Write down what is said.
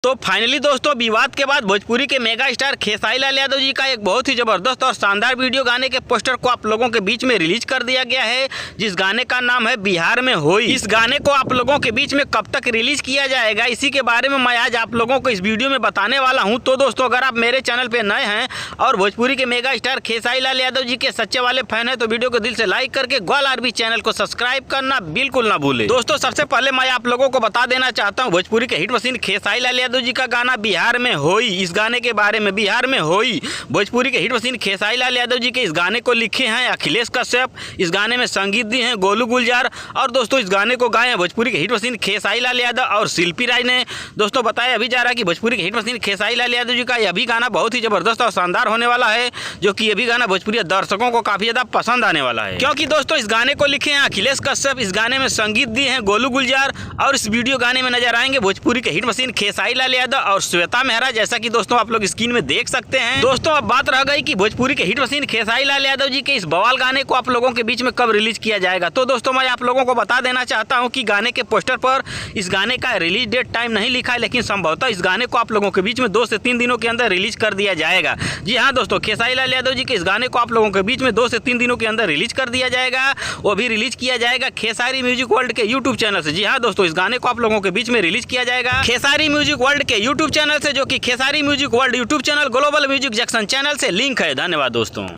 तो फाइनली दोस्तों विवाद के बाद भोजपुरी के मेगा स्टार खेसारी लाल यादव जी का एक बहुत ही जबरदस्त और शानदार वीडियो गाने के पोस्टर को आप लोगों के बीच में रिलीज कर दिया गया है, जिस गाने का नाम है बिहार में होई। इस गाने को आप लोगों के बीच में कब तक रिलीज किया जाएगा, इसी के बारे में मैं आज आप लोगों को इस वीडियो में बताने वाला हूँ। तो दोस्तों अगर आप मेरे चैनल पर नए हैं और भोजपुरी के मेगा स्टार खेसारी लाल यादव जी के सच्चे वाले फैन है तो वीडियो को दिल से लाइक करके ग्वाल आरबी चैनल को सब्सक्राइब करना बिल्कुल ना भूले। दोस्तों सबसे पहले मैं आप लोगों को बता देना चाहता हूँ भोजपुरी के हिट मशीन खेसारी लाल यादव जी का गाना बिहार में होई, इस गाने के बारे में। बिहार में होई भोजपुरी के हिट मशीन खेसारी लाल यादव जी के इस गाने को लिखे हैं अखिलेश कश्यप, इस गाने में संगीत दी हैं गोलू गुलजार और दोस्तों इस गाने को गाए हैं भोजपुरी के हिट मशीन खेसारी लाल यादव और शिल्पी राय ने। दोस्तों बताया अभी जा रहा है कि भोजपुरी के हिट मशीन खेसारी लाल यादव जी का यह भी गाना बहुत ही जबरदस्त और शानदार होने वाला है, जो कि यह भी गाना भोजपुरी दर्शकों को काफी ज्यादा पसंद आने वाला है, क्योंकि दोस्तों इस गाने को लिखे हैं अखिलेश कश्यप, इस गाने में संगीत दिए हैं गोलू गुलजार और इस वीडियो गाने में नजर आएंगे भोजपुरी के हिट मशीन खेसारी लाल यादव और श्वेता मेहरा, जैसा कि दोस्तों आप लोग स्क्रीन में देख सकते हैं। दोस्तों अब बात रह गई कि भोजपुरी के हिट मशीन खेसारी लाल यादव जी के इस बवाल गाने को आप लोगों के बीच में कब रिलीज किया जाएगा। तो दोस्तों मैं आप लोगों को बता देना चाहता हूं कि गाने के पोस्टर पर इस गाने का रिलीज डेट टाइम नहीं लिखा है, लेकिन संभवतः इस गाने को आप लोगों के बीच में 2 से 3 दिनों के अंदर रिलीज कर दिया जाएगा। जी हाँ दोस्तों, खेसारी लाल यादव जी के इस गाने को आप लोगों के बीच में 2 से 3 दिनों के अंदर रिलीज कर दिया जाएगा। वो भी रिलीज किया जाएगा खेसारी म्यूजिक वर्ल्ड के यूट्यूब चैनल से। जी हाँ दोस्तों, इस गाने को आप लोगों के बीच में रिलीज किया जाएगा खेसारी म्यूजिक वर्ल्ड के यूट्यूब चैनल से, जो कि Khesari music world YouTube channel global music junction channel से लिंक है। धन्यवाद दोस्तों।